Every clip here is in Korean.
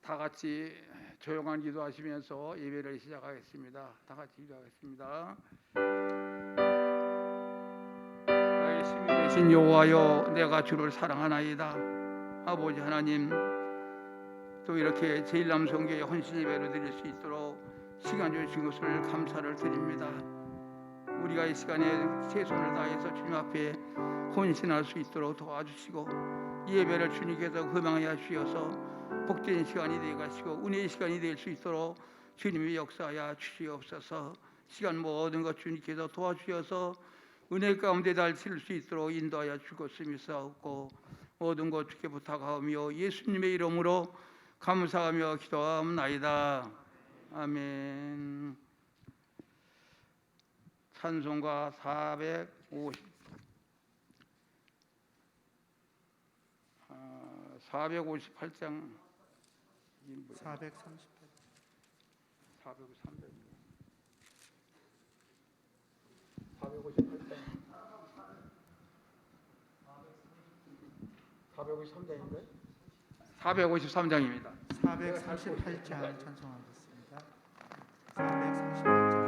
다 같이 조용한 기도하시면서 예배를 시작하겠습니다. 다 같이 기도하겠습니다. 나의 신이 되신 여호와여, 내가 주를 사랑하나이다. 아버지 하나님, 또 이렇게 제1남성교회 헌신 예배를 드릴 수 있도록 시간 주신 것을 감사를 드립니다. 우리가 이 시간에 최선을 다해서 주님 앞에 헌신할 수 있도록 도와주시고, 이 예배를 주님께서 허망하여 주셔서 복된 시간이 되어 가시고 은혜의 시간이 될 수 있도록 주님의 역사하여 주시옵소서. 시간 모든 것 주님께서 도와주셔서 은혜 가운데 달칠 수 있도록 인도하여 주옵소서 믿사옵고, 모든 것 주께 부탁하오며 예수님의 이름으로 감사하며 기도하옵나이다. 아멘. 찬송가 458장 453장입니다. 438장 찬송하겠습니다. 438장.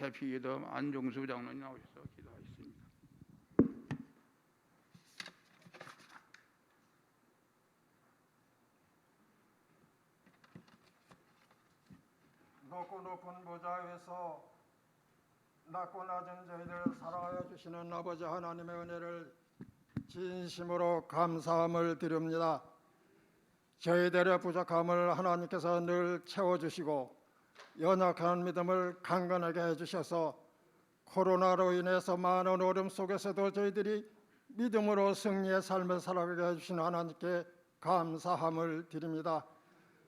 대피기도 안종수 장로님 나오셔서 기도하겠습니다. 높고 높은 보좌 위에서 낮고 낮은 저희들을 사랑하여 주시는 아버지 하나님의 은혜를 진심으로 감사함을 드립니다. 저희들의 부족함을 하나님께서 늘 채워주시고 연약한 믿음을 강건하게 해주셔서 코로나로 인해서 많은 어려움 속에서도 저희들이 믿음으로 승리의 삶을 살아가게 해주신 하나님께 감사함을 드립니다.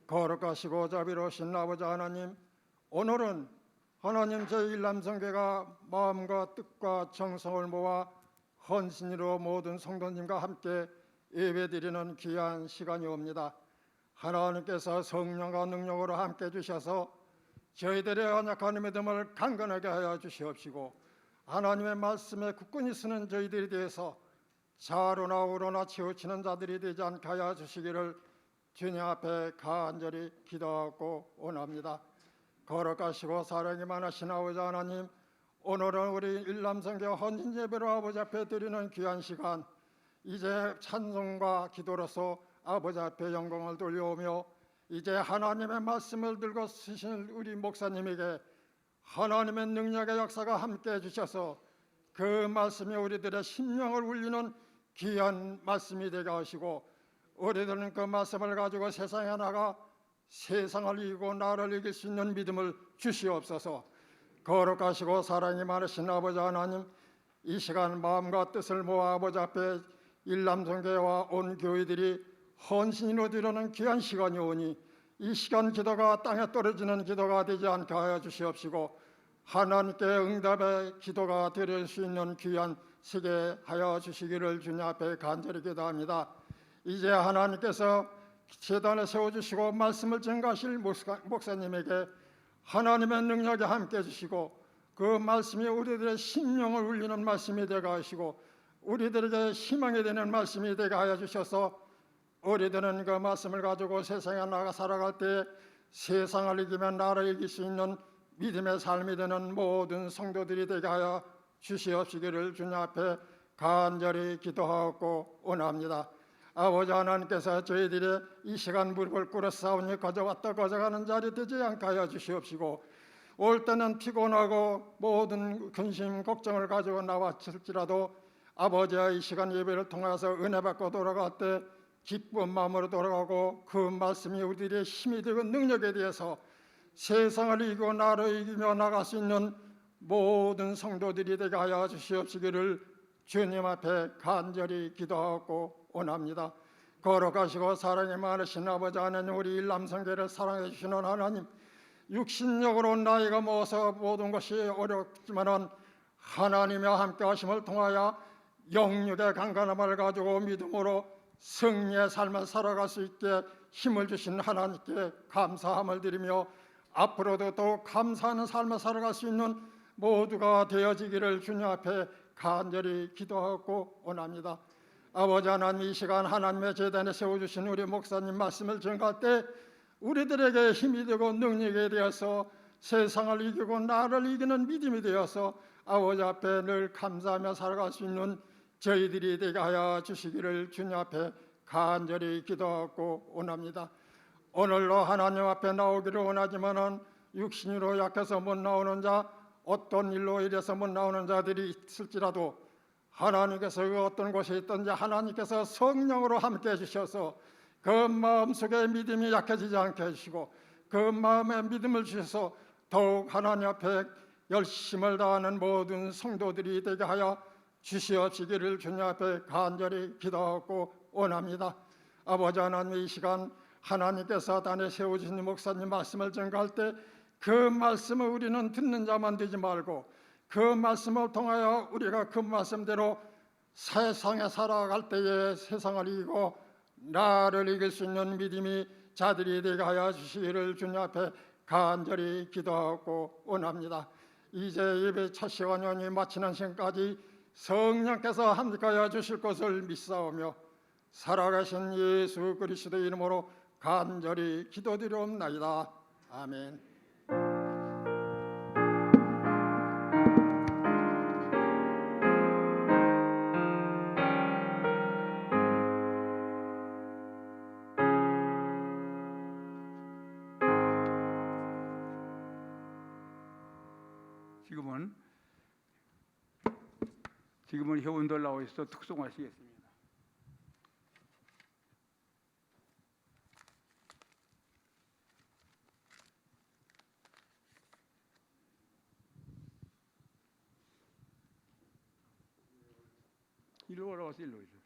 거룩하시고 자비로우신 아버지 하나님, 오늘은 하나님 제1남성교회가 마음과 뜻과 정성을 모아 헌신으로 모든 성도님과 함께 예배드리는 귀한 시간이 옵니다. 하나님께서 성령과 능력으로 함께 해주셔서 저희들의 언약한 믿음을 강건하게 하여 주시옵시고 하나님의 말씀에 굳건히 서는 저희들에 대해서 좌로나 우로나 치우치는 자들이 되지 않게 하여 주시기를 주님 앞에 간절히 기도하고 원합니다. 거룩하시고 사랑이 많으신 아버지 하나님, 오늘은 우리 일남성교 헌신 예배로 아버지 앞에 드리는 귀한 시간, 이제 찬송과 기도로서 아버지 앞에 영광을 돌려오며 이제 하나님의 말씀을 들고 쓰신 우리 목사님에게 하나님의 능력의 역사가 함께해 주셔서 그 말씀이 우리들의 심령을 울리는 귀한 말씀이 되게 하시고 우리들은 그 말씀을 가지고 세상에 나가 세상을 이기고 나를 이길 수 있는 믿음을 주시옵소서. 거룩하시고 사랑이 많으신 아버지 하나님, 이 시간 마음과 뜻을 모아 아버지 앞에 일남성교회와 온 교회들이 헌신으로 드리는 귀한 시간이 오니 이 시간 기도가 땅에 떨어지는 기도가 되지 않게 하여 주시옵시고 하나님께 응답의 기도가 드릴 수 있는 귀한 시게 하여 주시기를 주님 앞에 간절히 기도합니다. 이제 하나님께서 제단에 세워주시고 말씀을 증가하실 목사님에게 하나님의 능력에 함께해 주시고 그 말씀이 우리들의 심령을 울리는 말씀이 되게 하시고 우리들에게 희망이 되는 말씀이 되게 하여 주셔서 우리들은 그 말씀을 가지고 세상에 나가 살아갈 때 세상을 이기면 나를 이길 수 있는 믿음의 삶이 되는 모든 성도들이 되게 하여 주시옵시기를 주님 앞에 간절히 기도하고 원합니다. 아버지 하나님께서 저희들이 이 시간 무릎을 꿇어 싸우니 가져왔다 가져가는 자리 되지 않게 하여 주시옵시고 올 때는 피곤하고 모든 근심 걱정을 가지고 나왔을지라도 아버지의 이 시간 예배를 통해서 은혜 받고 돌아갈 때 기쁜 마음으로 돌아가고 그 말씀이 우리들의 힘이 되고 능력에 대해서 세상을 이기고 나를 이기며 나갈 수 있는 모든 성도들이 되게 하여 주시옵시기를 주님 앞에 간절히 기도하고 원합니다. 거룩하시고 사랑이 많으신 아버지 하나님, 우리 일남성교회를 사랑해 주시는 하나님, 육신력으로 나이가 먹어서 모든 것이 어렵지만은 하나님과 함께 하심을 통하여 영육의 강건함을 가지고 믿음으로 승리의 삶을 살아갈 수 있게 힘을 주신 하나님께 감사함을 드리며 앞으로도 더 감사하는 삶을 살아갈 수 있는 모두가 되어지기를 주님 앞에 간절히 기도하고 원합니다. 아버지 하나님, 이 시간 하나님의 제단에 세워주신 우리 목사님 말씀을 전할 때 우리들에게 힘이 되고 능력이 되어서 세상을 이기고 나를 이기는 믿음이 되어서 아버지 앞에 늘 감사하며 살아갈 수 있는 저희들이 되게 하여 주시기를 주님 앞에 간절히 기도하고 원합니다. 오늘로 하나님 앞에 나오기를 원하지만은 육신으로 약해서 못 나오는 자, 어떤 일로 이래서 못 나오는 자들이 있을지라도 하나님께서 그 어떤 곳에 있든지 하나님께서 성령으로 함께해 주셔서 그 마음속에 믿음이 약해지지 않게 해주시고 그 마음에 믿음을 주셔서 더욱 하나님 앞에 열심을 다하는 모든 성도들이 되게 하여 주시옵시기를 주님 앞에 간절히 기도하고 원합니다. 아버지 하나님, 이 시간 하나님께서 단에 세워주신 목사님 말씀을 전가할 때 그 말씀을 우리는 듣는 자만 되지 말고 그 말씀을 통하여 우리가 그 말씀대로 세상에 살아갈 때에 세상을 이기고 나를 이길 수 있는 믿음이 자들이 되게 하여 주시기를 주님 앞에 간절히 기도하고 원합니다. 이제 예배 첫 시간이 마치는 시간까지 성령께서 함께하여 주실 것을 믿사오며 살아가신 예수 그리스도 이름으로 간절히 기도드리옵나이다. 아멘. 지금은 회원들 나와 있어 특송하시겠습니다. 일로 올라와서 일로 오세요.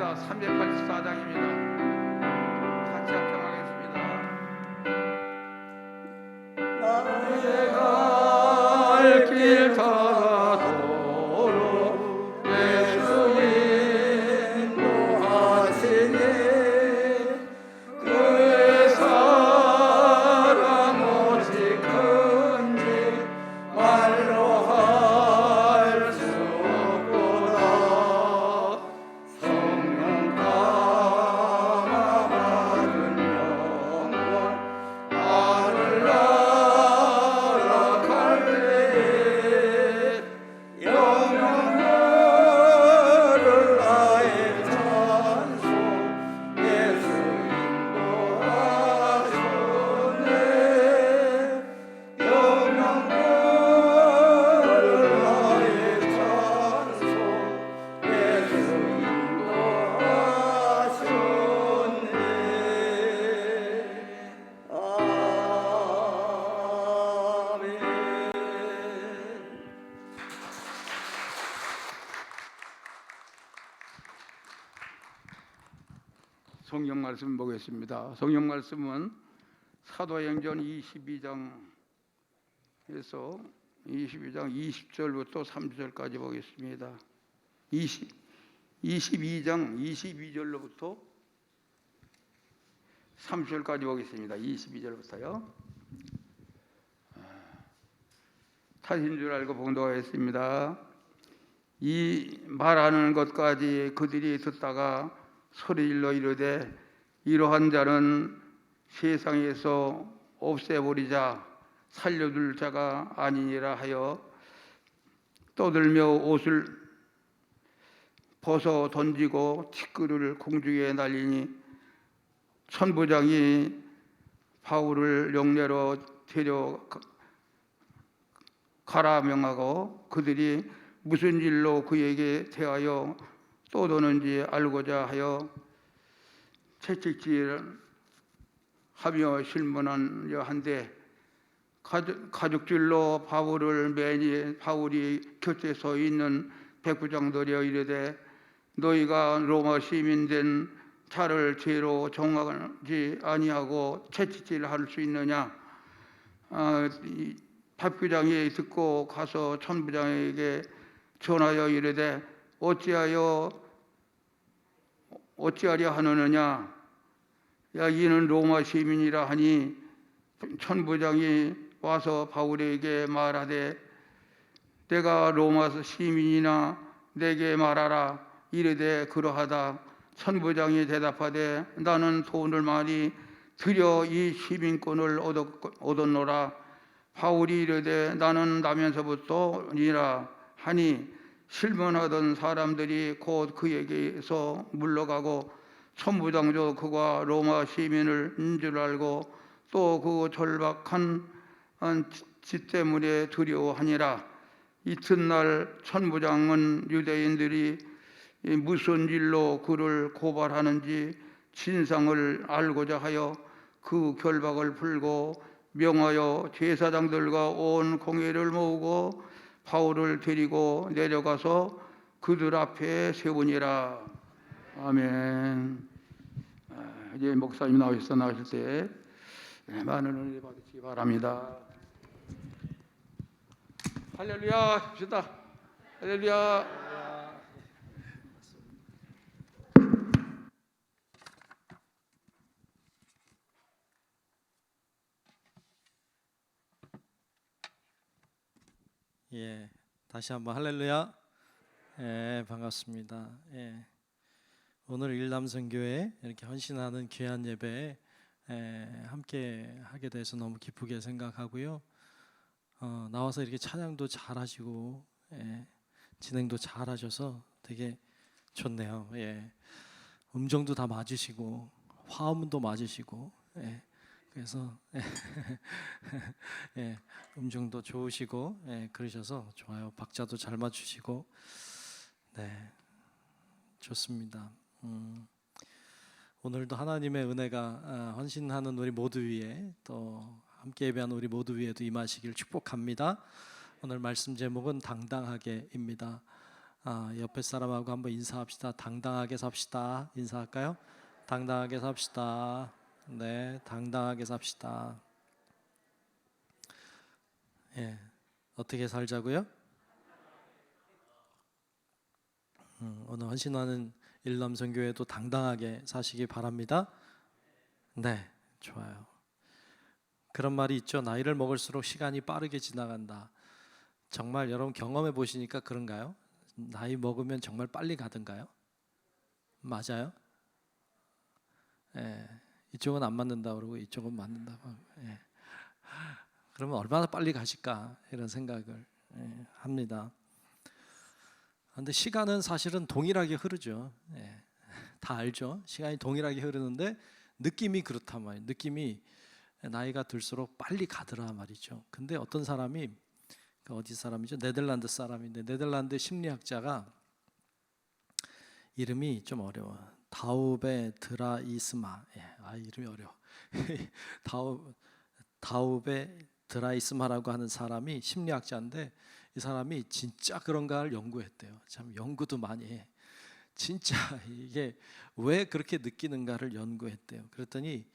찬송합니다. 384장입니다. 같이 합창하겠습니다. 나의 갈 길 다도록 예수 인도하시니 그의 사랑 오직 큰지 말로 할 수 없도다. 성령 감화 받은 영혼 하늘 날아갈 때에 영광을 나의 찬송 예수 인도하셨네. 영광을 나의 찬송 예수 인도하셨네. 아멘. 성경 말씀 보겠습니다. 성경 말씀은 사도행전 22장에서 22장 20절부터 30절까지 보겠습니다. 22장 22절로부터 30절까지 보겠습니다. 22절부터요. 타신 줄 알고 봉독하겠습니다. 이 말하는 것까지 그들이 듣다가 소리질러 이르되 이러한 자는 세상에서 없애버리자 살려둘 자가 아니니라 하여 떠들며 옷을 벗어 던지고 티끌을 공중에 날리니 천부장이 바울을 영내로 데려가라 명하고 그들이 무슨 일로 그에게 대하여 떠도는지 알고자 하여 채찍질하며 실문하려 한데 가죽줄로 바울을 매니 바울이 곁에 서 있는 백부장들이여 이르되 너희가 로마 시민된 자를 죄로 정하지 아니하고 채찍질할 수 있느냐? 백부장이 듣고 가서 천부장에게 전하여 이르되 어찌하려 하느냐? 야 이는 로마 시민이라 하니 천부장이 와서 바울에게 말하되 내가 로마 시민이나 내게 말하라. 이르되 그러하다. 천부장이 대답하되 나는 돈을 많이 들여 이 시민권을 얻었노라. 바울이 이르되 나는 나면서부터니라 하니 실문하던 사람들이 곧 그에게서 물러가고 천부장도 그가 로마 시민을 줄 알고 또 그 절박한 짓 때문에 두려워하니라. 이튿날 천부장은 유대인들이 무슨 일로 그를 고발하는지 진상을 알고자 하여 그 결박을 풀고 명하여 제사장들과 온 공회를 모으고 바울을 데리고 내려가서 그들 앞에 세우니라. 아멘. 이제 목사님 나오실 때 많은 은혜 받으시기 바랍니다. 할렐루야 합시다. 할렐루야. 예, 다시 한번 할렐루야. 예, 반갑습니다. 예, 오늘 일남선교회 이렇게 헌신하는 귀한 예배에 함께 하게 돼서 너무 기쁘게 생각하고요. 나와서 이렇게 찬양도 잘하시고 진행도 잘하셔서 되게 좋네요. 예, 음정도 다 맞으시고 화음도 맞으시고 그래서 음정도 좋으시고 그러셔서 좋아요. 박자도 잘 맞추시고 좋습니다. 오늘도 하나님의 은혜가 헌신하는 우리 모두 위에 또 함께 예배하는 우리 모두 위에도 임하시길 축복합니다. 오늘 말씀 제목은 당당하게입니다. 옆에 사람하고 한번 인사합시다. 당당하게 삽시다. 인사할까요? 당당하게 삽시다. 네, 당당하게 삽시다. 예, 어떻게 살자고요? 오늘 헌신하는 일남성교회도 당당하게 사시기 바랍니다. 네, 좋아요. 그런 말이 있죠. 나이를 먹을수록 시간이 빠르게 지나간다. 정말 여러분 경험해 보시니까 그런가요? 나이 먹으면 정말 빨리 가던가요? 맞아요? 예, 이쪽은 안 맞는다 그러고 이쪽은 맞는다고. 예. 그러면 얼마나 빨리 가실까 이런 생각을 합니다. 그런데 시간은 사실은 동일하게 흐르죠. 예, 다 알죠. 시간이 동일하게 흐르는데 느낌이 그렇단 말이에요. 느낌이 나이가 들수록 빨리 가더라 말이죠. 근데 어떤 사람이 어디 사람이죠? 네덜란드 사람인데 네덜란드 심리학자가 이름이 좀 어려워. 다우베 드라이스마. 예, 이름이 어려워. 다우베 드라이스마라고 하는 사람이 심리학자인데 이 사람이 진짜 그런가를 연구했대요. 참 연구도 많이 해. 진짜 이게 왜 그렇게 느끼는가를 연구했대요. 그랬더니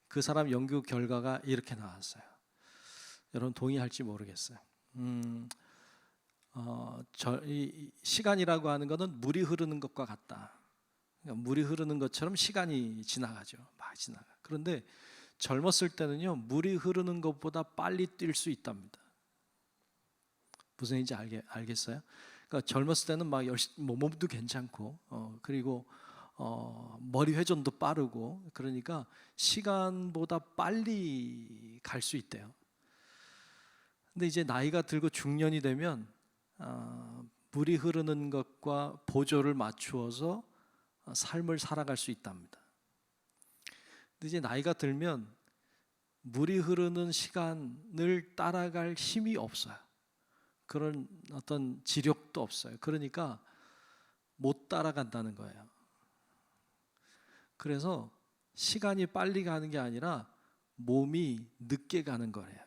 그 사람 연구 결과가 이렇게 나왔어요. 여러분 동의할지 모르겠어요. 이 시간이라고 하는 것은 물이 흐르는 것과 같다. 그러니까 물이 흐르는 것처럼 시간이 지나가죠. 막 지나가. 그런데 젊었을 때는요, 물이 흐르는 것보다 빨리 뛸 수 있답니다. 무슨 얘기인지 알겠어요? 그러니까 젊었을 때는 막 열심히 몸도 괜찮고, 그리고 머리 회전도 빠르고, 그러니까 시간보다 빨리 갈 수 있대요. 근데 이제 나이가 들고 중년이 되면 물이 흐르는 것과 보조를 맞추어서 삶을 살아갈 수 있답니다. 근데 이제 나이가 들면 물이 흐르는 시간을 따라갈 힘이 없어요. 그런 어떤 지력도 없어요. 그러니까 못 따라간다는 거예요. 그래서 시간이 빨리 가는 게 아니라 몸이 늦게 가는 거예요.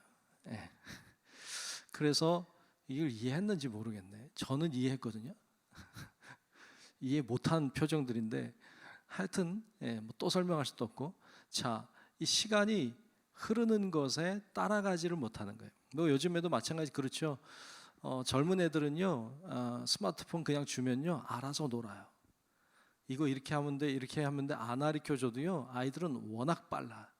예. 그래서 이걸 이해했는지 모르겠네. 저는 이해했거든요. 이해 못한 표정들인데 하여튼 뭐또 설명할 수도 없고, 자, 이 시간이 흐르는 것에 따라가지를 못하는 거예요. 뭐 요즘에도 마찬가지 그렇죠. 젊은 애들은요 스마트폰 그냥 주면요 알아서 놀아요. 이거 이렇게 하면 돼 이렇게 하면 돼 안 가르쳐줘도요 아이들은 워낙 빨라.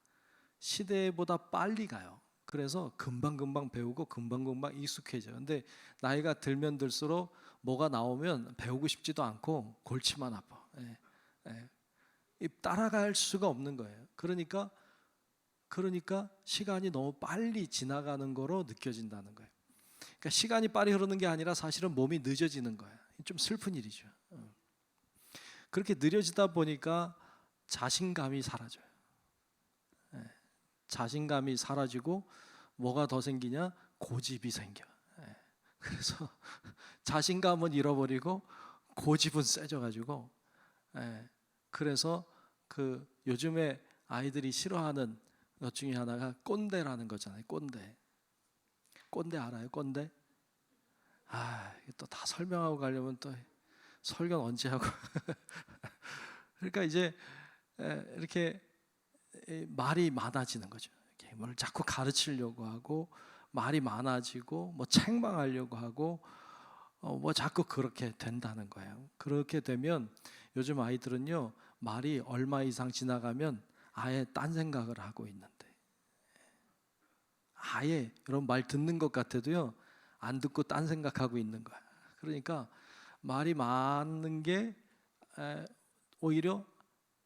시대보다 빨리 가요. 그래서 금방금방 배우고 금방금방 익숙해져요. 근데 나이가 들면 들수록 뭐가 나오면 배우고 싶지도 않고 골치만 아파. 따라갈 수가 없는 거예요. 그러니까 시간이 너무 빨리 지나가는 거로 느껴진다는 거예요. 그러니까 시간이 빨리 흐르는 게 아니라 사실은 몸이 늦어지는 거예요. 좀 슬픈 일이죠. 그렇게 느려지다 보니까 자신감이 사라져요. 자신감이 사라지고 뭐가 더 생기냐? 고집이 생겨. 그래서 자신감은 잃어버리고 고집은 세져가지고, 그래서 그 요즘에 아이들이 싫어하는 것 중에 하나가 꼰대라는 거잖아요. 꼰대 알아요? 꼰대? 또 다 설명하고 가려면 또 설교는 언제 하고 그러니까 이제 이렇게 말이 많아지는 거죠. 이렇게 뭘 자꾸 가르치려고 하고 말이 많아지고 뭐 책망하려고 하고 뭐 자꾸 그렇게 된다는 거예요. 그렇게 되면 요즘 아이들은요 말이 얼마 이상 지나가면 아예 딴 생각을 하고 있는데, 아예 여러분 말 듣는 것 같아도요 안 듣고 딴 생각하고 있는 거야. 그러니까 말이 많은 게 오히려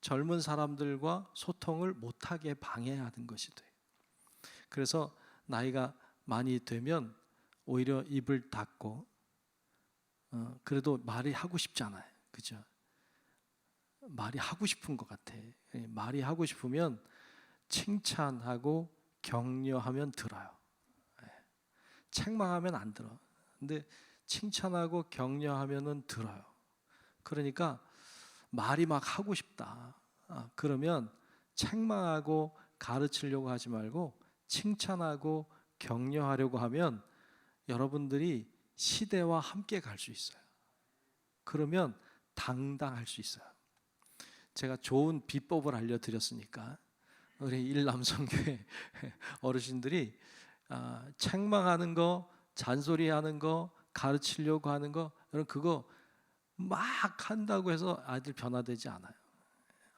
젊은 사람들과 소통을 못하게 방해하는 것이 돼요. 그래서 나이가 많이 되면 오히려 입을 닫고 그래도 말이 하고 싶잖아요. 그죠? 말이 하고 싶은 것 같아. 말이 하고 싶으면 칭찬하고 격려하면 들어요. 책망하면 안 들어. 근데 칭찬하고 격려하면은 들어요. 그러니까 말이 막 하고 싶다. 그러면 책망하고 가르치려고 하지 말고 칭찬하고 격려하려고 하면 여러분들이 시대와 함께 갈 수 있어요. 그러면 당당할 수 있어요. 제가 좋은 비법을 알려드렸으니까 우리 일남성교회 어르신들이 책망하는 거, 잔소리하는 거, 가르치려고 하는 거, 여러분 그거 막 한다고 해서 아이들 변화되지 않아요.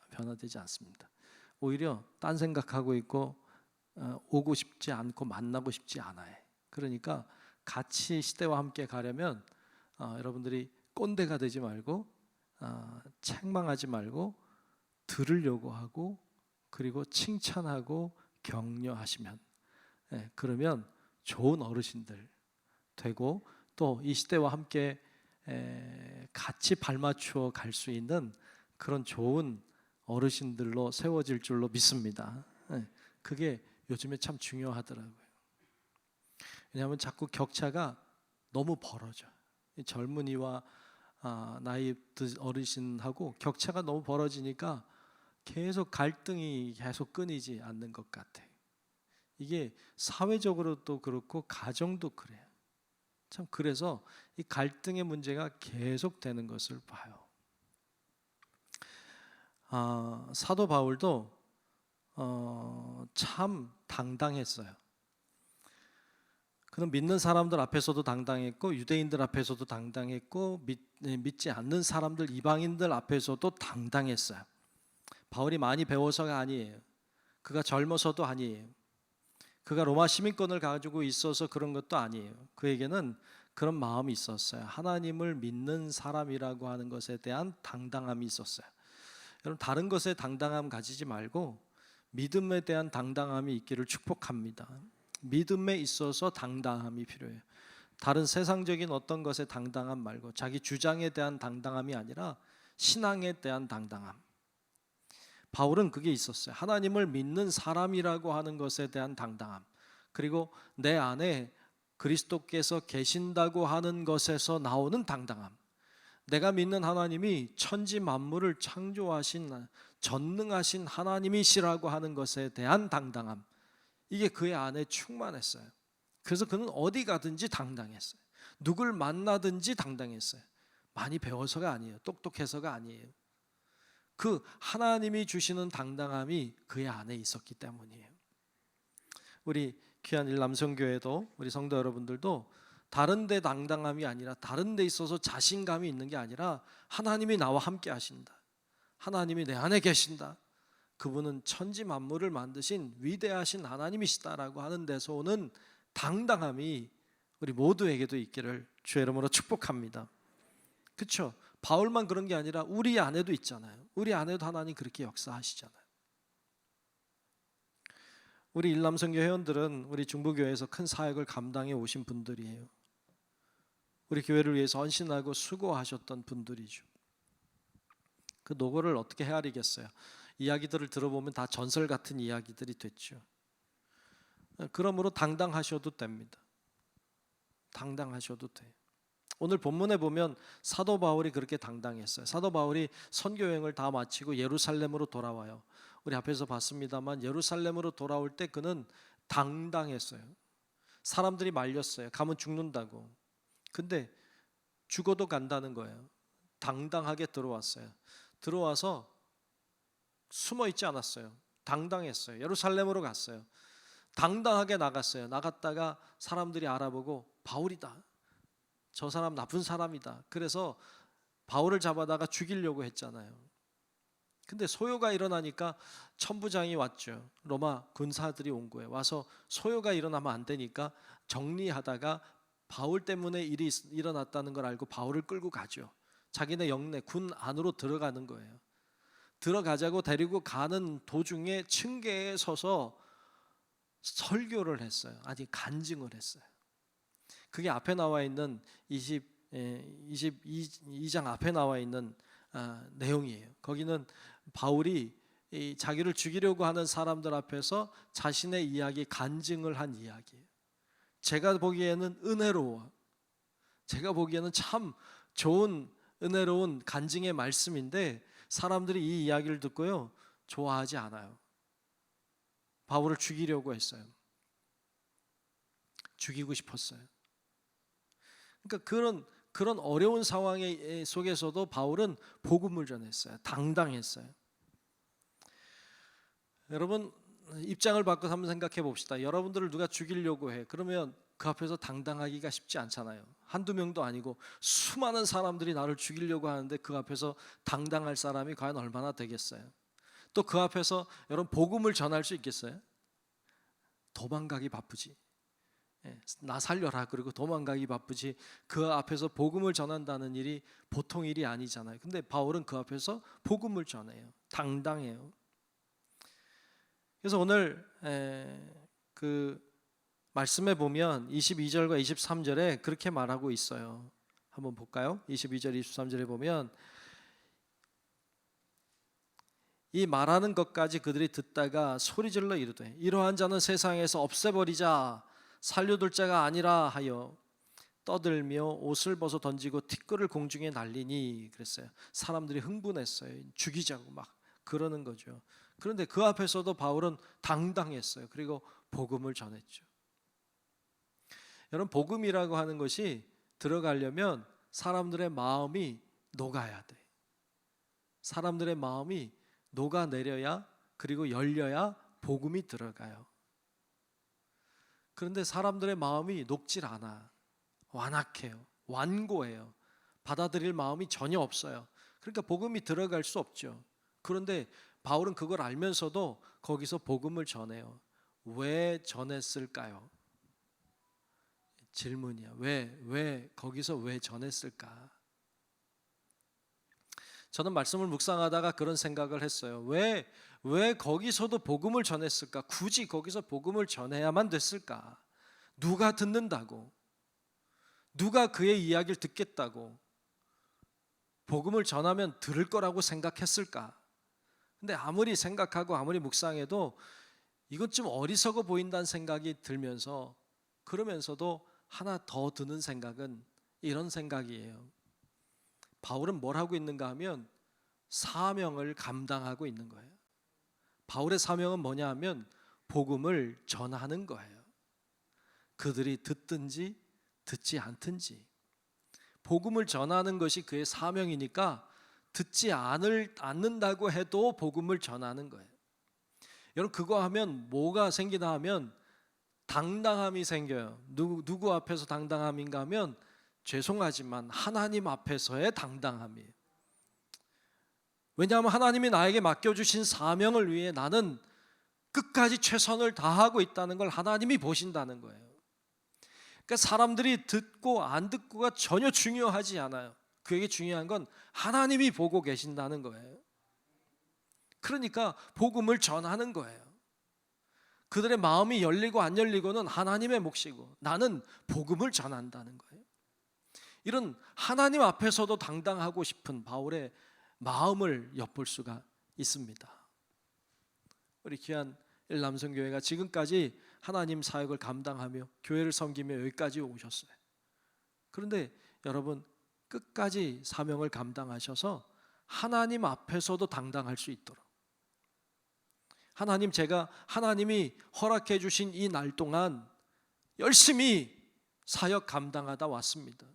변화되지 않습니다. 오히려 딴 생각하고 있고 오고 싶지 않고 만나고 싶지 않아요. 그러니까 같이 시대와 함께 가려면 여러분들이 꼰대가 되지 말고 책망하지 말고 들으려고 하고 그리고 칭찬하고 격려하시면 그러면 좋은 어르신들 되고 또 이 시대와 함께 같이 발맞추어 갈 수 있는 그런 좋은 어르신들로 세워질 줄로 믿습니다. 그게 요즘에 참 중요하더라고요. 왜냐하면 자꾸 격차가 너무 벌어져. 젊은이와 나이 어르신하고 격차가 너무 벌어지니까 계속 갈등이 계속 끊이지 않는 것 같아요. 이게 사회적으로도 그렇고 가정도 그래요. 참 그래서 이 갈등의 문제가 계속되는 것을 봐요. 사도 바울도 참 당당했어요. 그는 믿는 사람들 앞에서도 당당했고 유대인들 앞에서도 당당했고 믿지 않는 사람들 이방인들 앞에서도 당당했어요. 바울이 많이 배워서가 아니에요. 그가 젊어서도 아니에요. 그가 로마 시민권을 가지고 있어서 그런 것도 아니에요. 그에게는 그런 마음이 있었어요. 하나님을 믿는 사람이라고 하는 것에 대한 당당함이 있었어요. 여러분 다른 것에 당당함 가지지 말고 믿음에 대한 당당함이 있기를 축복합니다. 믿음에 있어서 당당함이 필요해요. 다른 세상적인 어떤 것에 당당함 말고 자기 주장에 대한 당당함이 아니라 신앙에 대한 당당함. 바울은 그게 있었어요. 하나님을 믿는 사람이라고 하는 것에 대한 당당함. 그리고 내 안에 그리스도께서 계신다고 하는 것에서 나오는 당당함. 내가 믿는 하나님이 천지 만물을 창조하신 전능하신 하나님이시라고 하는 것에 대한 당당함. 이게 그의 안에 충만했어요. 그래서 그는 어디 가든지 당당했어요. 누굴 만나든지 당당했어요. 많이 배워서가 아니에요. 똑똑해서가 아니에요. 그 하나님이 주시는 당당함이 그의 안에 있었기 때문이에요. 우리 귀한 일남성교회도 우리 성도 여러분들도 다른 데 당당함이 아니라 다른 데 있어서 자신감이 있는 게 아니라 하나님이 나와 함께 하신다. 하나님이 내 안에 계신다. 그분은 천지 만물을 만드신 위대하신 하나님이시다라고 하는 데서 오는 당당함이 우리 모두에게도 있기를 주의 이름으로 축복합니다. 그렇죠? 바울만 그런 게 아니라 우리 안에도 있잖아요. 우리 안에도 하나님 그렇게 역사하시잖아요. 우리 일남성교 회원들은 우리 중부교회에서 큰 사역을 감당해 오신 분들이에요. 우리 교회를 위해서 헌신하고 수고하셨던 분들이죠. 그 노고를 어떻게 헤아리겠어요? 이야기들을 들어보면 다 전설 같은 이야기들이 됐죠. 그러므로 당당하셔도 됩니다. 당당하셔도 돼요. 오늘 본문에 보면 사도 바울이 그렇게 당당했어요. 사도 바울이 선교 여행을 다 마치고 예루살렘으로 돌아와요. 우리 앞에서 봤습니다만 예루살렘으로 돌아올 때 그는 당당했어요. 사람들이 말렸어요. 가면 죽는다고. 근데 죽어도 간다는 거예요. 당당하게 들어왔어요. 들어와서 숨어 있지 않았어요. 당당했어요. 예루살렘으로 갔어요. 당당하게 나갔어요. 나갔다가 사람들이 알아보고 바울이다. 저 사람 나쁜 사람이다. 그래서 바울을 잡아다가 죽이려고 했잖아요. 근데 소요가 일어나니까 천부장이 왔죠. 로마 군사들이 온 거예요. 와서 소요가 일어나면 안 되니까 정리하다가 바울 때문에 일이 일어났다는 걸 알고 바울을 끌고 가죠. 자기네 영내 군 안으로 들어가는 거예요. 들어가자고 데리고 가는 도중에 층계에 서서 설교를 했어요. 아니 간증을 했어요. 그게 앞에 나와 있는 22장 앞에 나와 있는 내용이에요. 거기는 바울이 자기를 죽이려고 하는 사람들 앞에서 자신의 이야기 간증을 한 이야기예요. 제가 보기에는 은혜로워. 제가 보기에는 참 좋은 은혜로운 간증의 말씀인데 사람들이 이 이야기를 듣고요 좋아하지 않아요. 바울을 죽이려고 했어요. 죽이고 싶었어요. 그러니까 그런 어려운 상황 속에서도 바울은 복음을 전했어요. 당당했어요. 여러분 입장을 바꿔서 한번 생각해 봅시다. 여러분들을 누가 죽이려고 해. 그러면 그 앞에서 당당하기가 쉽지 않잖아요. 한두 명도 아니고 수많은 사람들이 나를 죽이려고 하는데 그 앞에서 당당할 사람이 과연 얼마나 되겠어요? 또 그 앞에서 여러분 복음을 전할 수 있겠어요? 도망가기 바쁘지. 나 살려라 그리고 도망가기 바쁘지. 그 앞에서 복음을 전한다는 일이 보통 일이 아니잖아요. 근데 바울은 그 앞에서 복음을 전해요. 당당해요. 그래서 오늘 그 말씀에 보면 22절과 23절에 그렇게 말하고 있어요. 한번 볼까요? 22절 23절에 보면 이 말하는 것까지 그들이 듣다가 소리질러 이르되 이러한 자는 세상에서 없애버리자, 살려둘 자가 아니라 하여 떠들며 옷을 벗어 던지고 티끌을 공중에 날리니 그랬어요. 사람들이 흥분했어요. 죽이자고 막 그러는 거죠. 그런데 그 앞에서도 바울은 당당했어요. 그리고 복음을 전했죠. 여러분 복음이라고 하는 것이 들어가려면 사람들의 마음이 녹아야 돼. 사람들의 마음이 녹아내려야 그리고 열려야 복음이 들어가요. 그런데 사람들의 마음이 녹질 않아. 완악해요. 완고해요. 받아들일 마음이 전혀 없어요. 그러니까 복음이 들어갈 수 없죠. 그런데 바울은 그걸 알면서도 거기서 복음을 전해요. 왜 전했을까요? 질문이야. 왜 거기서 왜 전했을까? 저는 말씀을 묵상하다가 그런 생각을 했어요. 왜 거기서도 복음을 전했을까? 굳이 거기서 복음을 전해야만 됐을까? 누가 듣는다고? 누가 그의 이야기를 듣겠다고? 복음을 전하면 들을 거라고 생각했을까? 근데 아무리 생각하고 아무리 묵상해도 이건 좀 어리석어 보인다는 생각이 들면서 그러면서도 하나 더 드는 생각은 이런 생각이에요. 바울은 뭘 하고 있는가 하면 사명을 감당하고 있는 거예요. 바울의 사명은 뭐냐 하면 복음을 전하는 거예요. 그들이 듣든지 듣지 않든지 복음을 전하는 것이 그의 사명이니까 듣지 않는다고 해도 복음을 전하는 거예요. 여러분 그거 하면 뭐가 생기나 하면 당당함이 생겨요. 누구 앞에서 당당함인가 하면 죄송하지만 하나님 앞에서의 당당함이에요. 왜냐하면 하나님이 나에게 맡겨주신 사명을 위해 나는 끝까지 최선을 다하고 있다는 걸 하나님이 보신다는 거예요. 그러니까 사람들이 듣고 안 듣고가 전혀 중요하지 않아요. 그에게 중요한 건 하나님이 보고 계신다는 거예요. 그러니까 복음을 전하는 거예요. 그들의 마음이 열리고 안 열리고는 하나님의 몫이고 나는 복음을 전한다는 거예요. 이런 하나님 앞에서도 당당하고 싶은 바울의 마음을 엿볼 수가 있습니다. 우리 귀한 일남성교회가 지금까지 하나님 사역을 감당하며 교회를 섬기며 여기까지 오셨어요. 그런데 여러분 끝까지 사명을 감당하셔서 하나님 앞에서도 당당할 수 있도록 제가 하나님이 허락해 주신 이 날 동안 열심히 사역 감당하다 왔습니다.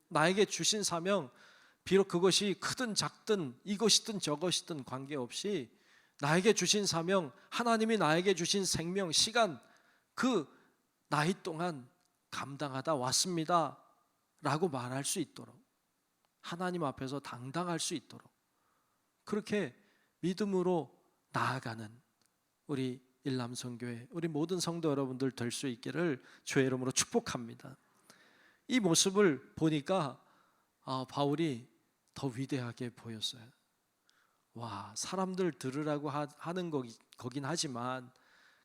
나에게 주신 사명, 비록 그것이 크든 작든 이것이든 저것이든 관계없이 나에게 주신 사명, 하나님이 나에게 주신 생명, 시간, 그 나이 동안 감당하다 왔습니다 라고 말할 수 있도록 하나님 앞에서 당당할 수 있도록 그렇게 믿음으로 나아가는 우리 일남성교회, 우리 모든 성도 여러분들 될 수 있기를 주의 이름으로 축복합니다. 이 모습을 보니까 바울이 더 위대하게 보였어요. 와, 사람들 들으라고 하는 거긴 하지만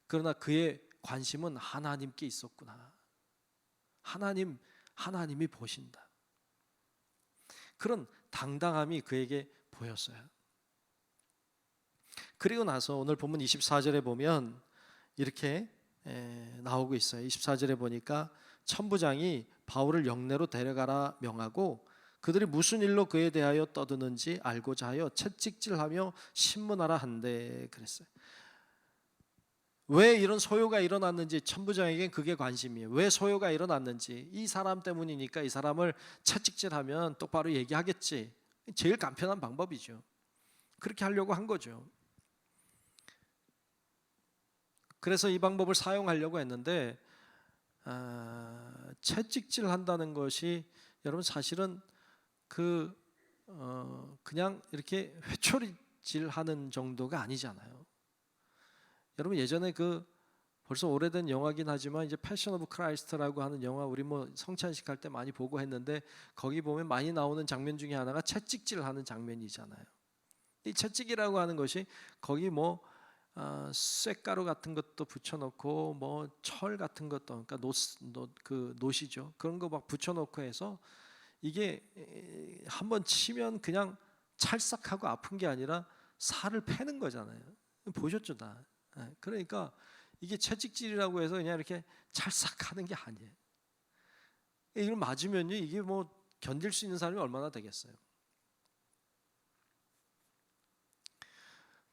그러나 그의 관심은 하나님께 있었구나. 하나님이 보신다. 그런 당당함이 그에게 보였어요. 그리고 나서 오늘 본문 24절에 보면 이렇게 나오고 있어요. 24절에 보니까 천부장이 바울을 영내로 데려가라 명하고 그들이 무슨 일로 그에 대하여 떠드는지 알고자 하여 채찍질하며 신문하라 한대 그랬어요. 왜 이런 소요가 일어났는지 천부장에겐 그게 관심이에요. 왜 소요가 일어났는지. 이 사람 때문이니까 이 사람을 채찍질하면 똑바로 얘기하겠지. 제일 간편한 방법이죠. 그렇게 하려고 한 거죠. 그래서 이 방법을 사용하려고 했는데 채찍질 한다는 것이 여러분 사실은 그냥 이렇게 회초리질 하는 정도가 아니잖아요. 여러분 예전에 벌써 오래된 영화긴 하지만 이제 패션 오브 크라이스트라고 하는 영화 우리 뭐 성찬식 할 때 많이 보고 했는데 거기 보면 많이 나오는 장면 중에 하나가 채찍질 하는 장면이잖아요. 이 채찍이라고 하는 것이 거기 뭐 쇳가루 같은 것도 붙여놓고 뭐 철 같은 것도 그러니까 노시죠. 그런 거 막 붙여놓고 해서 이게 한번 치면 그냥 찰싹하고 아픈 게 아니라 살을 패는 거잖아요. 보셨죠 다. 그러니까 이게 채찍질이라고 해서 그냥 이렇게 찰싹하는 게 아니에요. 이걸 맞으면요 이게 뭐 견딜 수 있는 사람이 얼마나 되겠어요.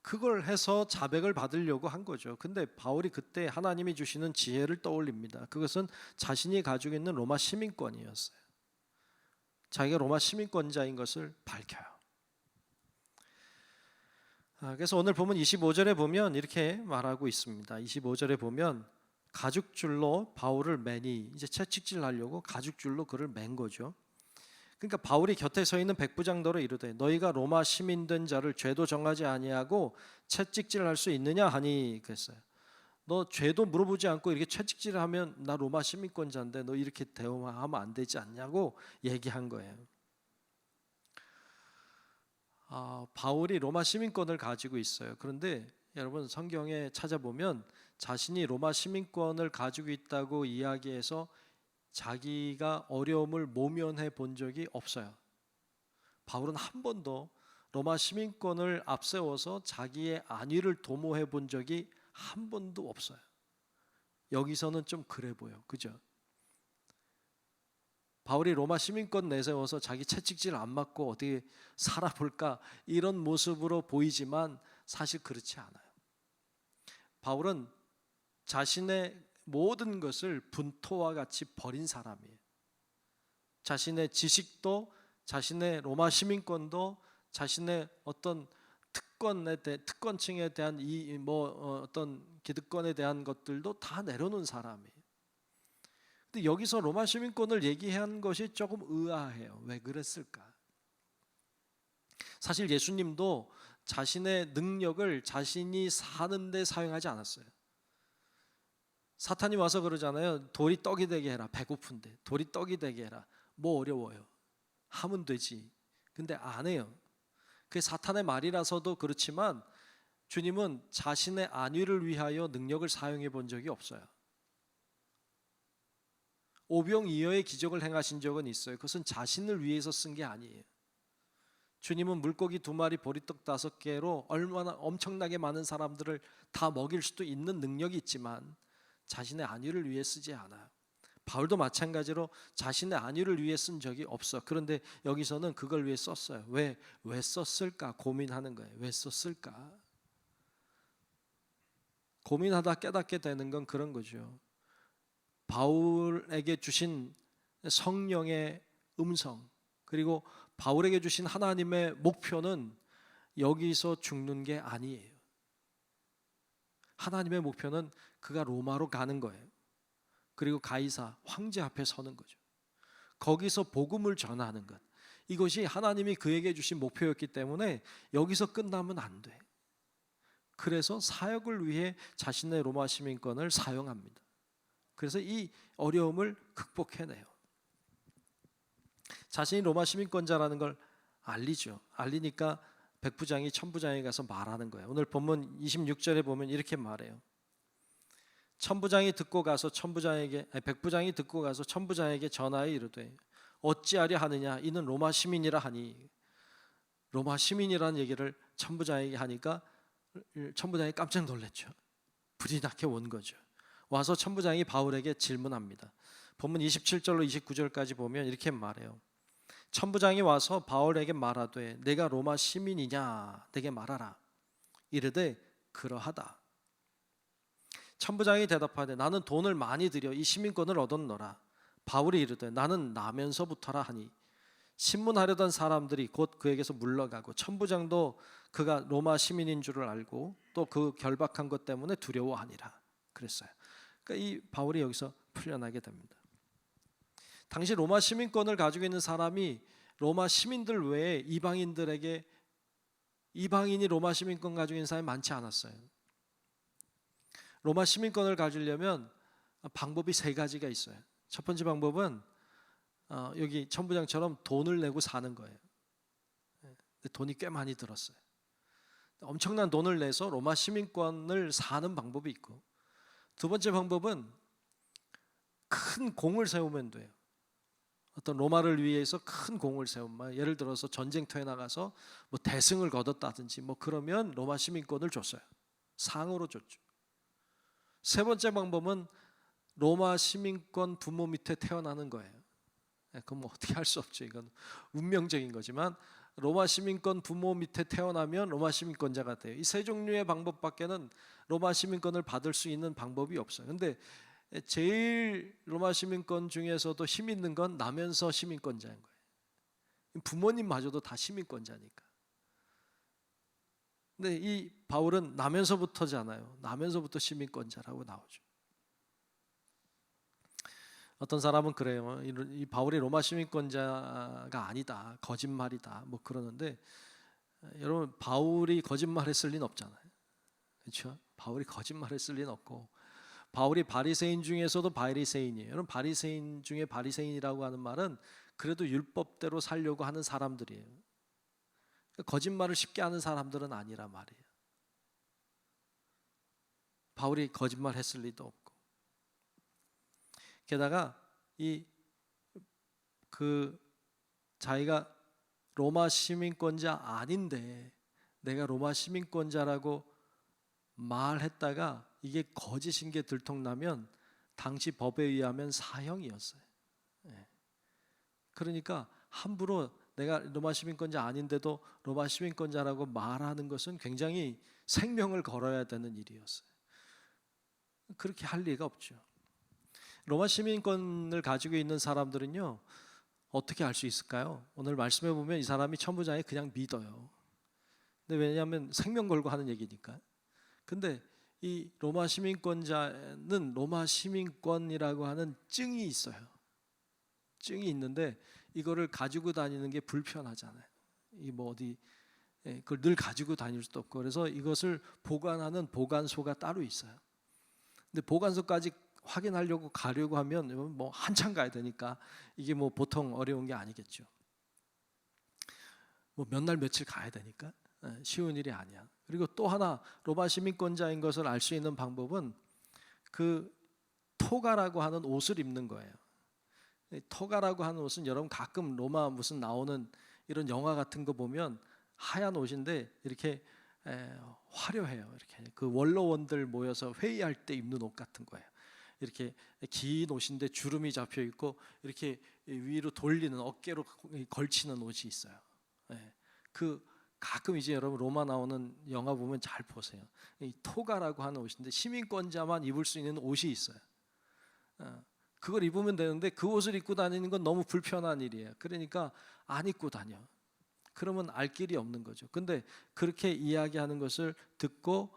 그걸 해서 자백을 받으려고 한 거죠. 근데 바울이 그때 하나님이 주시는 지혜를 떠올립니다. 그것은 자신이 가지고 있는 로마 시민권이었어요. 자기가 로마 시민권자인 것을 밝혀요. 그래서 오늘 보면 25절에 보면 이렇게 말하고 있습니다. 25절에 보면 가죽줄로 바울을 매니 이제 채찍질 하려고 가죽줄로 그를 맨 거죠. 그러니까 바울이 곁에 서 있는 백부장더러 이르되 너희가 로마 시민된 자를 죄도 정하지 아니하고 채찍질할 수 있느냐 하니 그랬어요. 너 죄도 물어보지 않고 이렇게 채찍질을 하면 나 로마 시민권자인데 너 이렇게 대응하면 안 되지 않냐고 얘기한 거예요. 바울이 로마 시민권을 가지고 있어요. 그런데 여러분 성경에 찾아보면 자신이 로마 시민권을 가지고 있다고 이야기해서 자기가 어려움을 모면해 본 적이 없어요. 바울은 한 번도 로마 시민권을 앞세워서 자기의 안위를 도모해 본 적이 한 번도 없어요. 여기서는 좀 그래 보여. 그죠? 바울이 로마 시민권 내세워서 자기 채찍질 안 맞고 어떻게 살아볼까 이런 모습으로 보이지만 사실 그렇지 않아요. 바울은 자신의 모든 것을 분토와 같이 버린 사람이에요. 자신의 지식도, 자신의 로마 시민권도, 자신의 어떤 특권층에 대한 어떤 기득권에 대한 것들도 다 내려놓은 사람이에요. 근데 여기서 로마 시민권을 얘기한 것이 조금 의아해요. 왜 그랬을까? 사실 예수님도 자신의 능력을 자신이 사는데 사용하지 않았어요. 사탄이 와서 그러잖아요. 돌이 떡이 되게 해라. 배고픈데 돌이 떡이 되게 해라. 뭐 어려워요. 하면 되지. 근데 안 해요. 그게 사탄의 말이라서도 그렇지만 주님은 자신의 안위를 위하여 능력을 사용해 본 적이 없어요. 오병이어의 기적을 행하신 적은 있어요. 그것은 자신을 위해서 쓴 게 아니에요. 주님은 물고기 2마리 보리떡 5개로 얼마나 엄청나게 많은 사람들을 다 먹일 수도 있는 능력이 있지만 자신의 안위를 위해 쓰지 않아요. 바울도 마찬가지로 자신의 안위를 위해 쓴 적이 없어. 그런데 여기서는 그걸 위해 썼어요. 왜 썼을까 고민하는 거예요. 왜 썼을까? 고민하다 깨닫게 되는 건 그런 거죠. 바울에게 주신 성령의 음성 그리고 바울에게 주신 하나님의 목표는 여기서 죽는 게 아니에요. 하나님의 목표는 그가 로마로 가는 거예요. 그리고 가이사 황제 앞에 서는 거죠. 거기서 복음을 전하는 것. 이것이 하나님이 그에게 주신 목표였기 때문에 여기서 끝나면 안 돼. 그래서 사역을 위해 자신의 로마 시민권을 사용합니다. 그래서 이 어려움을 극복해내요. 자신이 로마 시민권자라는 걸 알리죠. 알리니까 백부장이 천부장에 가서 말하는 거예요. 오늘 본문 26절에 보면 이렇게 말해요. 백부장이 듣고 가서 천부장에게 전하여 이르되 어찌하려 하느냐 이는 로마 시민이라 하니 로마 시민이라는 얘기를 천부장에게 하니까 천부장이 깜짝 놀랐죠. 불이 나게 온 거죠. 와서 천부장이 바울에게 질문합니다. 본문 27절로 29절까지 보면 이렇게 말해요. 천부장이 와서 바울에게 말하되 내가 로마 시민이냐 내게 말하라. 이르되 그러하다. 천부장이 대답하되 나는 돈을 많이 들여 이 시민권을 얻었노라. 바울이 이르되 나는 나면서부터라 하니 신문하려던 사람들이 곧 그에게서 물러가고 천부장도 그가 로마 시민인 줄을 알고 또 그 결박한 것 때문에 두려워하니라 그랬어요. 그러니까 이 바울이 여기서 풀려나게 됩니다. 당시 로마 시민권을 가지고 있는 사람이 로마 시민들 외에 이방인이 로마 시민권 가지고 있는 사람이 많지 않았어요. 로마 시민권을 가지려면 방법이 세 가지가 있어요. 첫 번째 방법은 여기 천부장처럼 돈을 내고 사는 거예요. 돈이 꽤 많이 들었어요. 엄청난 돈을 내서 로마 시민권을 사는 방법이 있고, 두 번째 방법은 큰 공을 세우면 돼요. 어떤 로마를 위해서 큰 공을 세우면, 예를 들어서 전쟁터에 나가서 뭐 대승을 거뒀다든지 뭐 그러면 로마 시민권을 줬어요. 상으로 줬죠. 세 번째 방법은 로마 시민권 부모 밑에 태어나는 거예요. 그건 뭐 어떻게 할 수 없죠. 이건 운명적인 거지만 로마 시민권 부모 밑에 태어나면 로마 시민권자가 돼요. 이 세 종류의 방법밖에는 로마 시민권을 받을 수 있는 방법이 없어요. 근데 제일 로마 시민권 중에서도 힘 있는 건 나면서 시민권자인 거예요. 부모님마저도 다 시민권자니까. 근데 이 바울은 나면서부터잖아요. 나면서부터 시민권자라고 나오죠. 어떤 사람은 그래요. 이 바울이 로마 시민권자가 아니다, 거짓말이다, 뭐 그러는데, 여러분 바울이 거짓말했을 리는 없잖아요. 그렇죠? 바울이 거짓말했을 리는 없고, 바울이 바리새인 중에서도 바리새인이에요. 여러분 바리새인 중에 바리새인이라고 하는 말은 그래도 율법대로 살려고 하는 사람들이에요. 거짓말을 쉽게 하는 사람들은 아니라 말이에요. 바울이 거짓말했을 리도 없고, 게다가 자기가 로마 시민권자 아닌데 내가 로마 시민권자라고 말했다가 이게 거짓인 게 들통나면 당시 법에 의하면 사형이었어요. 그러니까 함부로 내가 로마 시민권자 아닌데도 로마 시민권자라고 말하는 것은 굉장히 생명을 걸어야 되는 일이었어요. 그렇게 할 리가 없죠. 로마 시민권을 가지고 있는 사람들은요, 어떻게 알 수 있을까요? 오늘 말씀해 보면 이 사람이 천부장이 그냥 믿어요. 근데 왜냐하면 생명 걸고 하는 얘기니까. 근데 이 로마 시민권자는 로마 시민권이라고 하는 증이 있어요. 증이 있는데 이거를 가지고 다니는 게 불편하잖아요. 이 뭐 어디 그걸 늘 가지고 다닐 수도 없고, 그래서 이것을 보관하는 보관소가 따로 있어요. 근데 보관소까지 확인하려고 가려고 하면 뭐 한참 가야 되니까 이게 뭐 보통 어려운 게 아니겠죠. 뭐 몇 날 며칠 가야 되니까 쉬운 일이 아니야. 그리고 또 하나 로마 시민권자인 것을 알 수 있는 방법은 그 토가라고 하는 옷을 입는 거예요. 토가라고 하는 옷은 여러분 가끔 로마 무슨 나오는 이런 영화 같은 거 보면 하얀 옷인데 이렇게 화려해요. 이렇게 그 원로원들 모여서 회의할 때 입는 옷 같은 거예요. 이렇게 긴 옷인데 주름이 잡혀 있고 이렇게 위로 돌리는, 어깨로 걸치는 옷이 있어요. 그 가끔 이제 여러분 로마 나오는 영화 보면 잘 보세요. 이 토가라고 하는 옷인데 시민권자만 입을 수 있는 옷이 있어요. 그걸 입으면 되는데 그 옷을 입고 다니는 건 너무 불편한 일이에요. 그러니까 안 입고 다녀. 그러면 알 길이 없는 거죠. 근데 그렇게 이야기하는 것을 듣고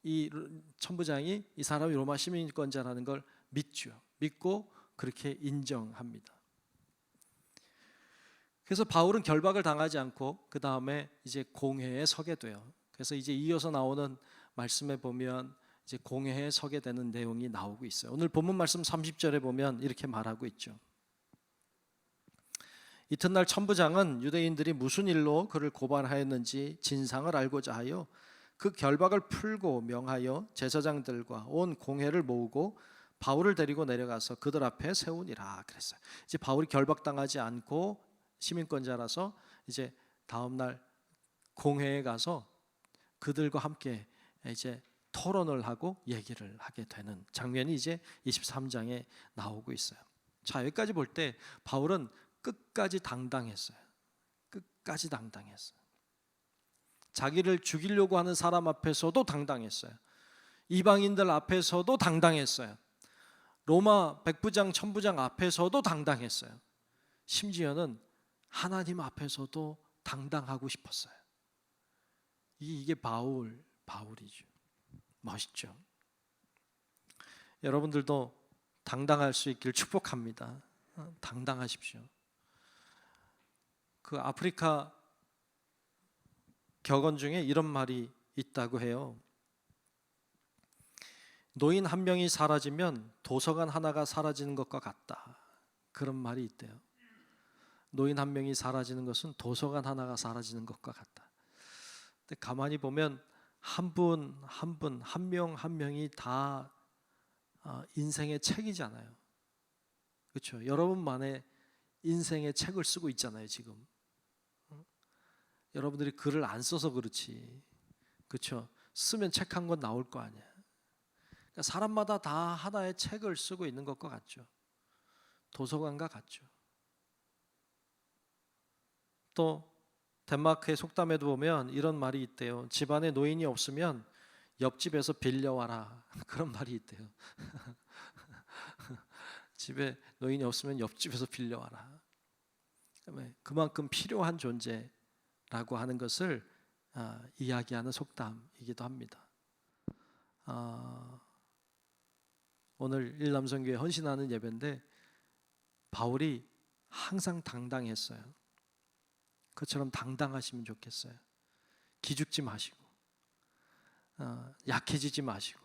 이 천부장이 이 사람이 로마 시민권자라는 걸 믿죠. 믿고 그렇게 인정합니다. 그래서 바울은 결박을 당하지 않고 그 다음에 이제 공회에 서게 돼요. 그래서 이제 이어서 나오는 말씀에 보면 이제 공회에 서게 되는 내용이 나오고 있어요. 오늘 본문 말씀 30절에 보면 이렇게 말하고 있죠. 이튿날 천부장은 유대인들이 무슨 일로 그를 고발하였는지 진상을 알고자 하여 그 결박을 풀고 명하여 제사장들과 온 공회를 모으고 바울을 데리고 내려가서 그들 앞에 세우니라 그랬어요. 이제 바울이 결박당하지 않고 시민권자라서 이제 다음 날 공회에 가서 그들과 함께 이제 토론을 하고 얘기를 하게 되는 장면이 이제 23장에 나오고 있어요. 자, 여기까지 볼 때 바울은 끝까지 당당했어요. 끝까지 당당했어요. 자기를 죽이려고 하는 사람 앞에서도 당당했어요. 이방인들 앞에서도 당당했어요. 로마 백부장 천부장 앞에서도 당당했어요. 심지어는 하나님 앞에서도 당당하고 싶었어요. 이게 바울이죠. 멋있죠. 여러분들도 당당할 수 있길 축복합니다. 당당하십시오. 그 아프리카 격언 중에 이런 말이 있다고 해요. 노인 한 명이 사라지면 도서관 하나가 사라지는 것과 같다. 그런 말이 있대요. 노인 한 명이 사라지는 것은 도서관 하나가 사라지는 것과 같다. 근데 가만히 보면 한 분 한 분, 한 명 한 명이 다 인생의 책이잖아요. 그렇죠? 여러분만의 인생의 책을 쓰고 있잖아요, 지금. 여러분들이 글을 안 써서 그렇지. 그렇죠? 쓰면 책 한 권 나올 거 아니야. 그러니까 사람마다 다 하나의 책을 쓰고 있는 것과 같죠. 도서관과 같죠. 또 덴마크의 속담에도 보면 이런 말이 있대요. 집안에 노인이 없으면 옆집에서 빌려와라. 그런 말이 있대요. 집에 노인이 없으면 옆집에서 빌려와라. 그만큼 필요한 존재라고 하는 것을 이야기하는 속담이기도 합니다. 오늘 일남성교회 헌신하는 예배인데 바울이 항상 당당했어요. 그처럼 당당하시면 좋겠어요. 기죽지 마시고 약해지지 마시고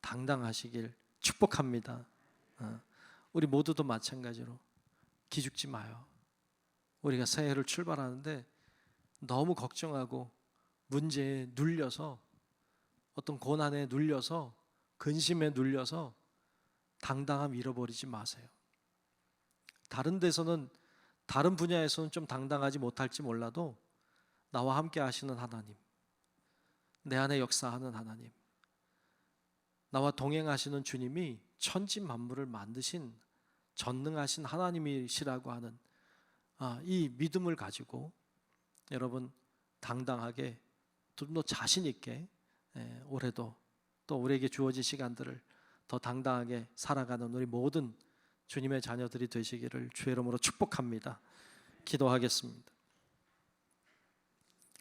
당당하시길 축복합니다. 우리 모두도 마찬가지로 기죽지 마요. 우리가 새해를 출발하는데 너무 걱정하고 문제에 눌려서 어떤 고난에 눌려서 근심에 눌려서 당당함 잃어버리지 마세요. 다른 데서는 다른 분야에서는 좀 당당하지 못할지 몰라도 나와 함께 하시는 하나님, 내 안에 역사하는 하나님, 나와 동행하시는 주님이 천지 만물을 만드신 전능하신 하나님이시라고 하는 이 믿음을 가지고 여러분 당당하게 좀 더 자신 있게 올해도 또 우리에게 주어진 시간들을 더 당당하게 살아가는 우리 모든 주님의 자녀들이 되시기를 주의 이름으로 축복합니다. 기도하겠습니다.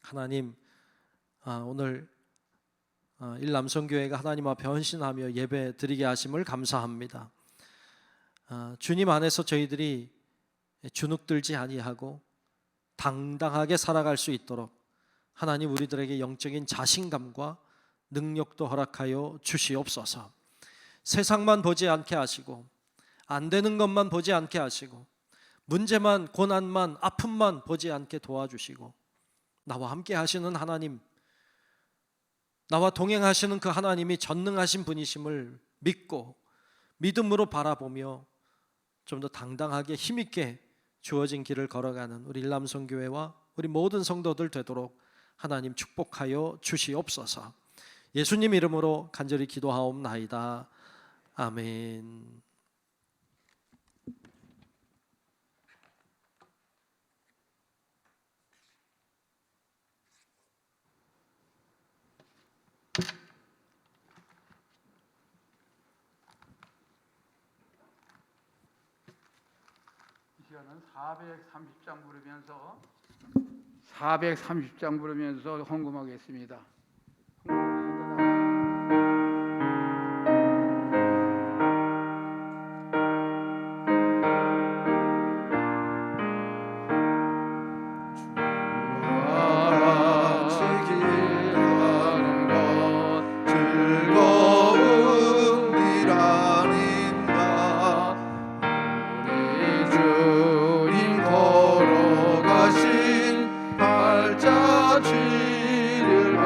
하나님, 오늘 일남성교회가 하나님 앞에 헌신하며 예배 드리게 하심을 감사합니다. 주님 안에서 저희들이 주눅들지 아니하고 당당하게 살아갈 수 있도록 하나님 우리들에게 영적인 자신감과 능력도 허락하여 주시옵소서. 세상만 보지 않게 하시고 안 되는 것만 보지 않게 하시고 문제만 고난만 아픔만 보지 않게 도와주시고 나와 함께 하시는 하나님, 나와 동행하시는 그 하나님이 전능하신 분이심을 믿고 믿음으로 바라보며 좀 더 당당하게 힘있게 주어진 길을 걸어가는 우리 일남성교회와 우리 모든 성도들 되도록 하나님 축복하여 주시옵소서. 예수님 이름으로 간절히 기도하옵나이다. 아멘. 이 시간은 430장 부르면서 헌금하겠습니다. 발자취를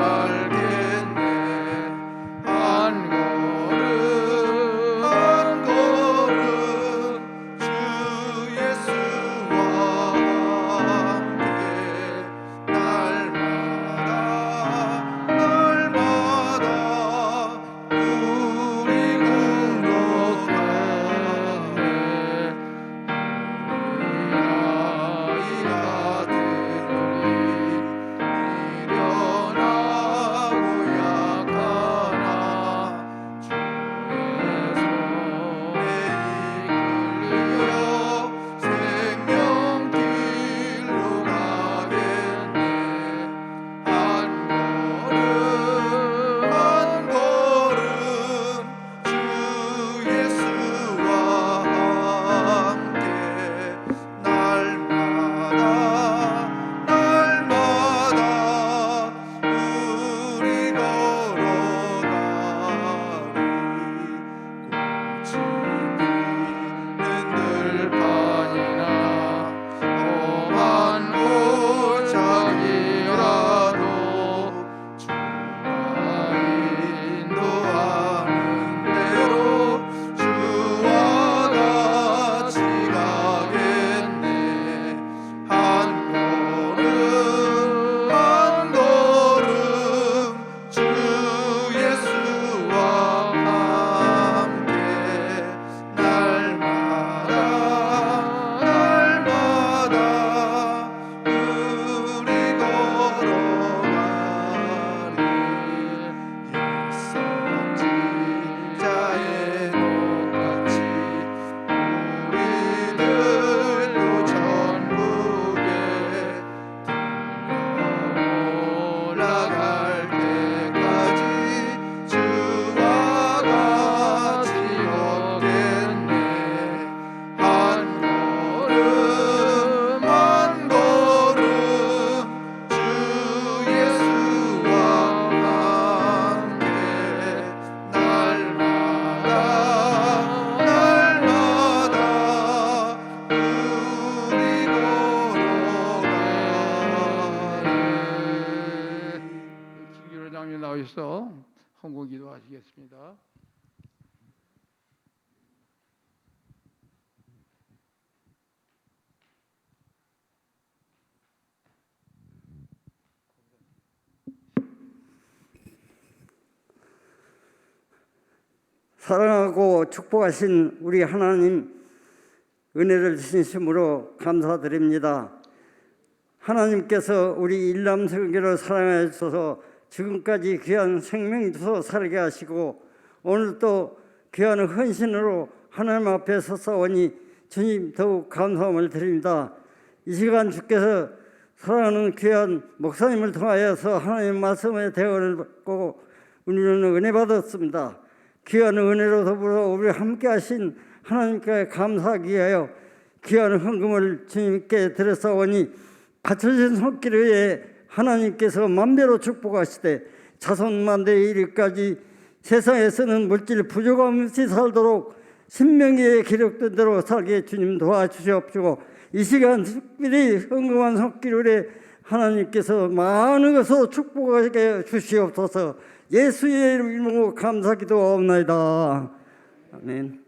함으로써 헌금 기도하시겠습니다. 사랑하고 축복하신 우리 하나님 은혜를 진심으로 감사드립니다. 하나님께서 우리 일남성교를 사랑하여 주셔서 지금까지 귀한 생명 주소 살게 하시고 오늘 또 귀한 헌신으로 하나님 앞에 섰사오니 주님 더욱 감사함을 드립니다. 이 시간 주께서 사랑하는 귀한 목사님을 통하여서 하나님 말씀의 대언을 받고 우리는 은혜 받았습니다. 귀한 은혜로 더불어 우리 함께 하신 하나님께 감사하기 위하여 귀한 헌금을 주님께 드렸사오니 갖춰진 손길 위에 하나님께서 만배로 축복하시되 자손 만대에 이르기까지 세상에서는 물질 부족함 없이 살도록 신명기에 기록된 대로 살게 주님 도와주시옵시고 이 시간 특별히 헌금한 손길 위에 하나님께서 많은 것으로 축복하게 주시옵소서. 예수의 이름으로 감사 기도하옵나이다. 아멘.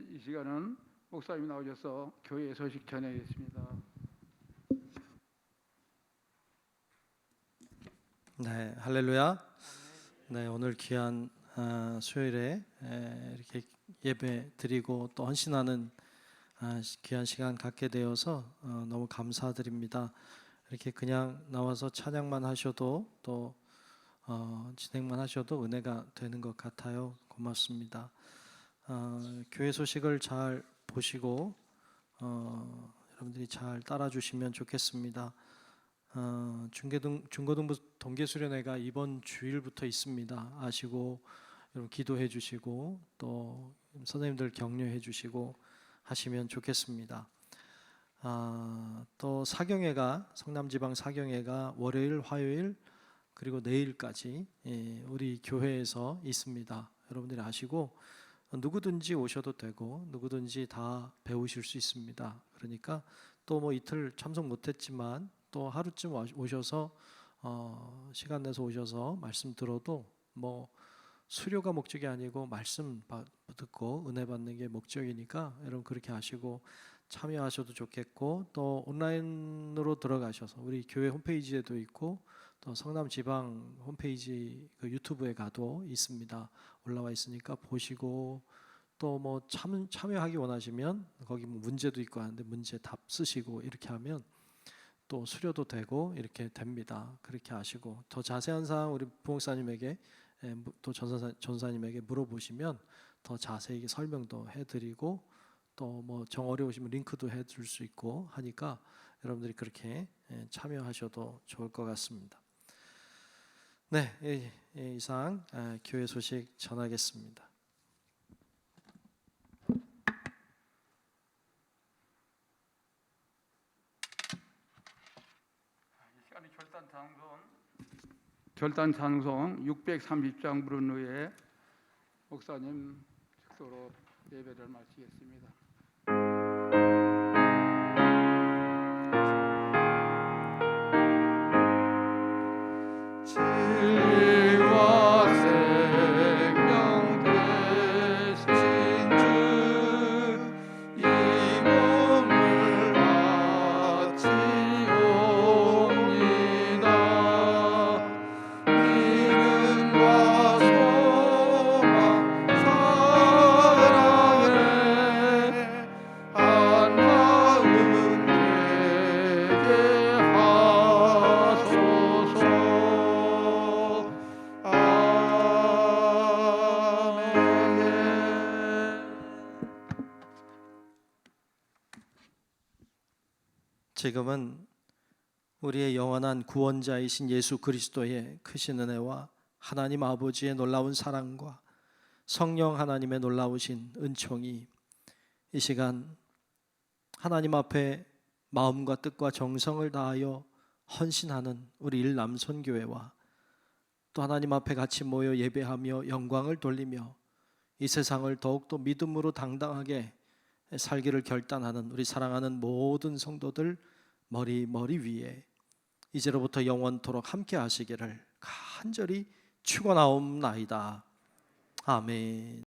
이 시간은 목사님 나오셔서 교회 소식 전하겠습니다. 네, 할렐루야. 네, 오늘 귀한 수요일에 이렇게 예배 드리고 또 헌신하는 귀한 시간 갖게 되어서 너무 감사드립니다. 이렇게 그냥 나와서 찬양만 하셔도 또 진행만 하셔도 은혜가 되는 것 같아요. 고맙습니다. 교회 소식을 잘 보시고 여러분들이 잘 따라주시면 좋겠습니다. 중고등부 동계수련회가 이번 주일부터 있습니다. 아시고 여러분 기도해 주시고 또 선생님들 격려해 주시고 하시면 좋겠습니다. 또 사경회가 성남지방 사경회가 월요일, 화요일 그리고 내일까지 우리 교회에서 있습니다. 여러분들이 아시고 누구든지 오셔도 되고 누구든지 다 배우실 수 있습니다. 그러니까 또 뭐 이틀 참석 못했지만 또 하루쯤 오셔서 시간 내서 오셔서 말씀 들어도 뭐 수료가 목적이 아니고 말씀 듣고 은혜 받는 게 목적이니까 여러분 그렇게 하시고 참여하셔도 좋겠고 또 온라인으로 들어가셔서 우리 교회 홈페이지에도 있고 또 성남지방 홈페이지 그 유튜브에 가도 있습니다. 올라와 있으니까 보시고 또 뭐 참여하기 원하시면 거기 뭐 문제도 있고 하는데 문제 답 쓰시고 이렇게 하면 또 수료도 되고 이렇게 됩니다. 그렇게 하시고 더 자세한 사항 우리 부목사님에게 또 전사님에게 물어보시면 더 자세히 설명도 해드리고 또 뭐 정 어려우시면 링크도 해줄 수 있고 하니까 여러분들이 그렇게 참여하셔도 좋을 것 같습니다. 네, 이상 교회 소식 전하겠습니다. 이 시간에 결단 찬송 630장 부른 후에 목사님 식소로 예배를 마치겠습니다. 진리와 생명 되신 주 이 몸을 바치옵니다. 믿음과 소망 사랑에 한 마음 되게 하소서. 지금은 우리의 영원한 구원자이신 예수 그리스도의 크신 은혜와 하나님 아버지의 놀라운 사랑과 성령 하나님의 놀라우신 은총이 이 시간 하나님 앞에 마음과 뜻과 정성을 다하여 헌신하는 우리 일남선교회와 또 하나님 앞에 같이 모여 예배하며 영광을 돌리며 이 세상을 더욱더 믿음으로 당당하게 살기를 결단하는 우리 사랑하는 모든 성도들 머리 위에 이제로부터 영원토록 함께 하시기를 간절히 축원하옵나이다. 아멘.